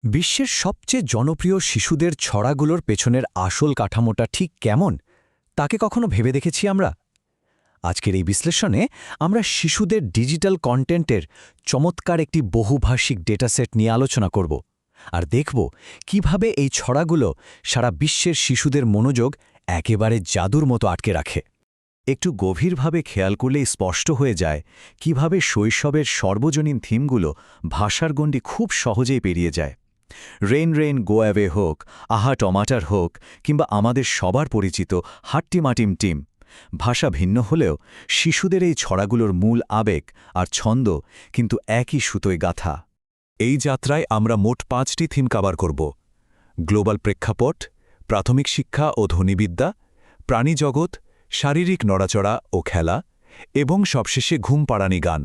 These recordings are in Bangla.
বিশ্বের সবচেয়ে জনপ্রিয় শিশুদের ছড়াগুলোর পেছনের আসল কাঠামোটা ঠিক কেমন তাকে কখনো ভেবে দেখেছি আমরা? আজকের এই বিশ্লেষণে আমরা শিশুদের ডিজিটাল কন্টেন্টের চমৎকার একটি বহুভাষিক ডেটাসেট নিয়ে আলোচনা করব আর দেখব কিভাবে এই ছড়াগুলো সারা বিশ্বের শিশুদের মনোযোগ একেবারে জাদুর মতো আটকে রাখে। একটু গভীরভাবে খেয়াল করলেই স্পষ্ট হয়ে যায় কিভাবে শৈশবের সর্বজনীন থিমগুলো ভাষার গণ্ডি খুব সহজেই পেরিয়ে যায়। রেইন রেইন গো অ্যাওয়ে হোক, আহা টমাটার হোক, কিংবা আমাদের সবার পরিচিত হাট্টিমাটিম টিম, ভাষা ভিন্ন হলেও শিশুদের এই ছড়াগুলোর মূল আবেগ আর ছন্দ কিন্তু একই সুতোয় গাঁথা। এই যাত্রায় আমরা মোট 5টি থিম কভার করব: গ্লোবাল প্রেক্ষাপট, প্রাথমিক শিক্ষা ও ধ্বনিবিদ্যা, প্রাণীজগৎ, শারীরিক নড়াচড়া ও খেলা, এবং সবশেষে ঘুম পাড়ানি গান।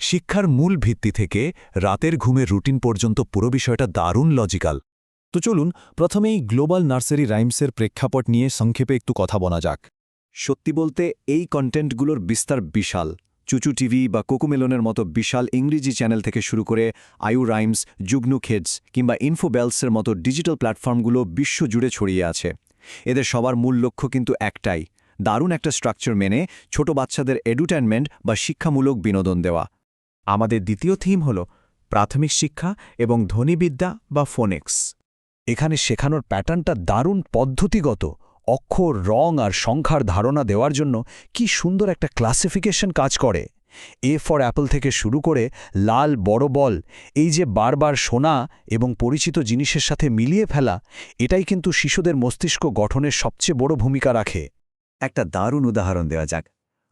শিক্ষার মূল ভিত্তি থেকে রাতের ঘুমের রুটিন পর্যন্ত পুরো বিষয়টা দারুণ লজিক্যাল। তো চলুন প্রথমেই গ্লোবাল নার্সারি রাইমসের প্রেক্ষাপট নিয়ে সংক্ষেপে একটু কথা বলা যাক। সত্যি বলতে এই কন্টেন্টগুলোর বিস্তার বিশাল। চুচু টিভি বা কোকোমেলনের মতো বিশাল ইংরেজি চ্যানেল থেকে শুরু করে আয়ু রাইমস, জুগনু কিডস কিংবা ইনফোবেলসের মতো ডিজিটাল প্ল্যাটফর্মগুলো বিশ্বজুড়ে ছড়িয়ে আছে। এদের সবার মূল লক্ষ্য কিন্তু একটাই, দারুণ একটা স্ট্রাকচার মেনে ছোট বাচ্চাদের এডুটেনমেন্ট বা শিক্ষামূলক বিনোদন দেওয়া। আমাদের দ্বিতীয় থিম হল প্রাথমিক শিক্ষা এবং ধ্বনিবিদ্যা বা ফোনেক্স। এখানে শেখানোর প্যাটার্নটা দারুণ পদ্ধতিগত। অক্ষর, রং আর সংখ্যার ধারণা দেওয়ার জন্য কি সুন্দর একটা ক্লাসিফিকেশন কাজ করে। এ ফর অ্যাপল থেকে শুরু করে লাল বড় বল, এই যে বারবার শোনা এবং পরিচিত জিনিসের সাথে মিলিয়ে ফেলা, এটাই কিন্তু শিশুদের মস্তিষ্ক গঠনের সবচেয়ে বড় ভূমিকা রাখে। একটা দারুণ উদাহরণ দেওয়া যাক।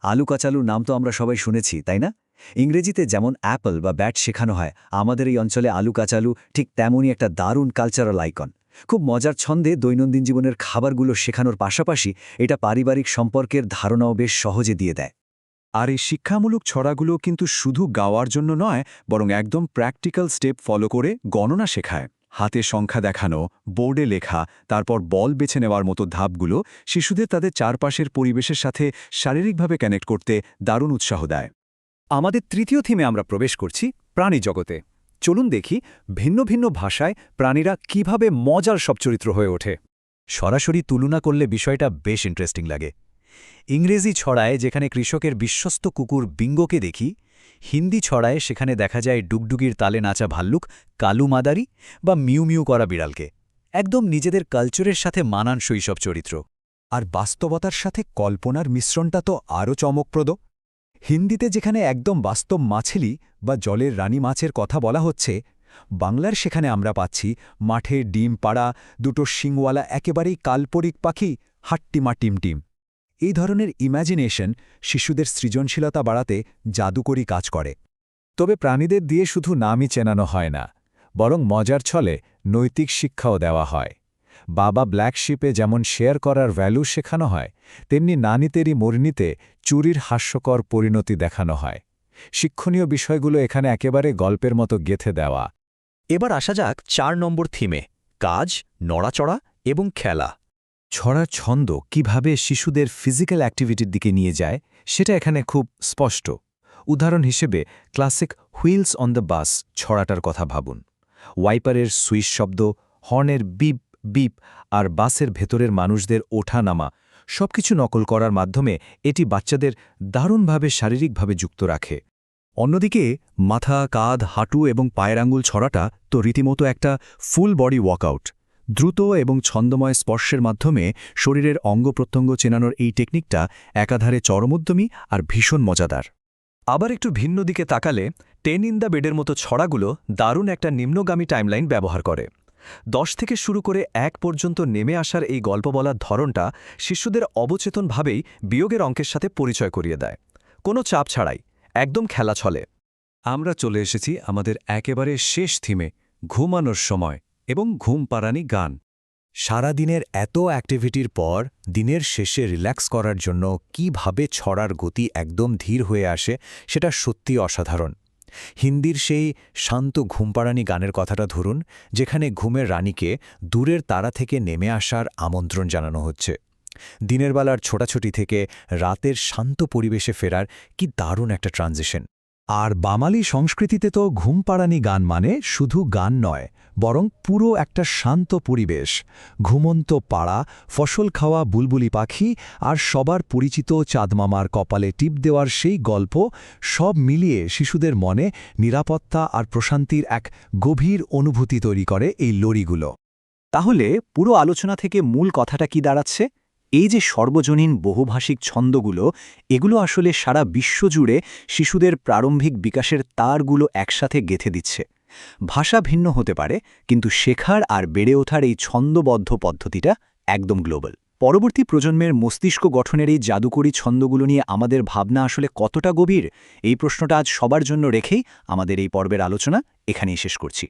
আলু কাচালুর নাম তো আমরা সবাই শুনেছি, তাই না? ইংরেজিতে যেমন অ্যাপল বা ব্যাট শেখানো হয়, আমাদের এই অঞ্চলে আলু কাচালু ঠিক তেমনই একটা দারুণ কালচারাল আইকন। খুব মজার ছন্দে দৈনন্দিন জীবনের খাবারগুলো শেখানোর পাশাপাশি এটা পারিবারিক সম্পর্কের ধারণাও বেশ সহজে দিয়ে দেয়। আর এই শিক্ষামূলক ছড়াগুলো কিন্তু শুধু গাওয়ার জন্য নয়, বরং একদম প্র্যাকটিক্যাল স্টেপ ফলো করে গণনা শেখায়। হাতে সংখ্যা দেখানো, বোর্ডে লেখা, তারপর বল বেছে নেওয়ার মতো ধাপগুলো শিশুদের তাদের চারপাশের পরিবেশের সাথে শারীরিকভাবে কানেক্ট করতে দারুণ উৎসাহ দেয়। আমাদের তৃতীয় থিমে আমরা প্রবেশ করছি প্রাণী জগতে। চলুন দেখি ভিন্ন ভিন্ন ভাষায় প্রাণীরা কিভাবে মজার সব চরিত্র হয়ে ওঠে। সরাসরি তুলনা করলে বিষয়টা বেশ ইন্টারেস্টিং লাগে। ইংরেজি ছড়ায় যেখানে কৃষকের বিশ্বস্ত কুকুর বিঙ্গোকে দেখি, হিন্দি ছড়ায় সেখানে দেখা যায় ডুগডুগির তালে নাচা ভাল্লুক কালু মাদারি বা মিউ মিউ করা বিড়ালকে। একদম নিজেদের কালচারের সাথে মানানসই সব চরিত্র। আর বাস্তবতার সাথে কল্পনার মিশ্রণটা তো আরও চমকপ্রদ। হিন্দিতে যেখানে একদম বাস্তব মাছেলি বা জলের রানী মাছের কথা বলা হচ্ছে, বাংলার সেখানে আমরা পাচ্ছি মাঠে ডিম পাড়া দুটো শিংওয়ালা একেবারেই কাল্পনিক পাখি হাট্টিমা টিমটিম। এই ধরনের ইম্যাজিনেশন শিশুদের সৃজনশীলতা বাড়াতে জাদুকরী কাজ করে। তবে প্রাণীদের দিয়ে শুধু নামই চেনানো হয় না, বরং মজার ছলে নৈতিক শিক্ষাও দেওয়া হয়। বাবা ব্ল্যাক শিপে যেমন শেয়ার করার ভ্যালু শেখানো হয়, তেমনি নানিতেরই মরিনিতে চুরির হাস্যকর পরিণতি দেখানো হয়। শিক্ষণীয় বিষয়গুলো এখানে একেবারে গল্পের মতো গেঁথে দেওয়া। এবার আসা যাক 4 নম্বর থিমে, কাজ, নড়াচড়া এবং খেলা। ছড়ার ছন্দ কিভাবে শিশুদের ফিজিক্যাল অ্যাক্টিভিটির দিকে নিয়ে যায় সেটা এখানে খুব স্পষ্ট। উদাহরণ হিসেবে classic wheels on the bus ছড়াটার কথা ভাবুন। ওয়াইপারের সুইচ শব্দ, হর্নের বিপ বিপ আর বাসের ভেতরের মানুষদের ওঠা নামা সবকিছু নকল করার মাধ্যমে এটি বাচ্চাদের দারুণভাবে শারীরিকভাবে যুক্ত রাখে। অন্যদিকে মাথা, কাঁধ, হাঁটু এবং পায়ের আঙুল ছড়াটা তো রীতিমতো একটা ফুল বডি ওয়ার্কআউট। দ্রুত এবং ছন্দময় স্পর্শের মাধ্যমে শরীরের অঙ্গপ্রত্যঙ্গ চেনানোর এই টেকনিকটা একাধারে চরমোদ্যমী আর ভীষণ মজাদার। আবার একটু ভিন্ন দিকে তাকালে 10 ইন দ্য বেডের মতো ছড়াগুলো দারুণ একটা নিম্নগামী টাইমলাইন ব্যবহার করে। 10 থেকে শুরু করে 1 পর্যন্ত নেমে আসার এই গল্প বলার ধরনটা শিশুদের অবচেতনভাবেই বিয়োগের অঙ্কের সাথে পরিচয় করিয়ে দেয়, কোনো চাপ ছাড়াই, একদম খেলা ছলে। আমরা চলে এসেছি আমাদের একেবারে শেষ থিমে, ঘুমানোর সময় এবং ঘুম পাড়ানি গান। সারাদিনের এত অ্যাক্টিভিটির পর দিনের শেষে রিল্যাক্স করার জন্য কিভাবে ছড়ার গতি একদম ধীর হয়ে আসে সেটা সত্যি অসাধারণ। হিন্দির সেই শান্ত ঘুমপাড়ানি গানের কথাটা ধরুন, যেখানে ঘুমের রানীকে দূরের তারা থেকে নেমে আসার আমন্ত্রণ জানানো হচ্ছে। দিনের বেলার ছোটাছুটি থেকে রাতের শান্ত পরিবেশে ফেরার কি দারুণ একটা ট্রানজিশন। আর বাঙালি সংস্কৃতিতে তো ঘুমপাড়ানি গান মানে শুধু গান নয়, বরং পুরো একটা শান্ত পরিবেশ, ঘুমন্ত পাড়া, ফসল খাওয়া বুলবুলি পাখি আর সবার পরিচিত চাঁদমামার কপালে টিপ দেওয়ার সেই গল্প, সব মিলিয়ে শিশুদের মনে নিরাপত্তা আর প্রশান্তির এক গভীর অনুভূতি তৈরি করে এই লড়িগুলো। তাহলে পুরো আলোচনা থেকে মূল কথাটা কি দাঁড়াচ্ছে? এই যে সর্বজনীন বহুভাষিক ছন্দগুলো, এগুলো আসলে সারা বিশ্বজুড়ে শিশুদের প্রারম্ভিক বিকাশের তারগুলো একসাথে গেঁথে দিচ্ছে। ভাষা ভিন্ন হতে পারে, কিন্তু শেখার আর বেড়ে ওঠার এই ছন্দবদ্ধ পদ্ধতিটা একদম গ্লোবাল। পরবর্তী প্রজন্মের মস্তিষ্ক গঠনের এই জাদুকরী ছন্দগুলো নিয়ে আমাদের ভাবনা আসলে কতটা গভীর, এই প্রশ্নটা আজ সবার জন্য রেখেই আমাদের এই পর্বের আলোচনা এখানেই শেষ করছি।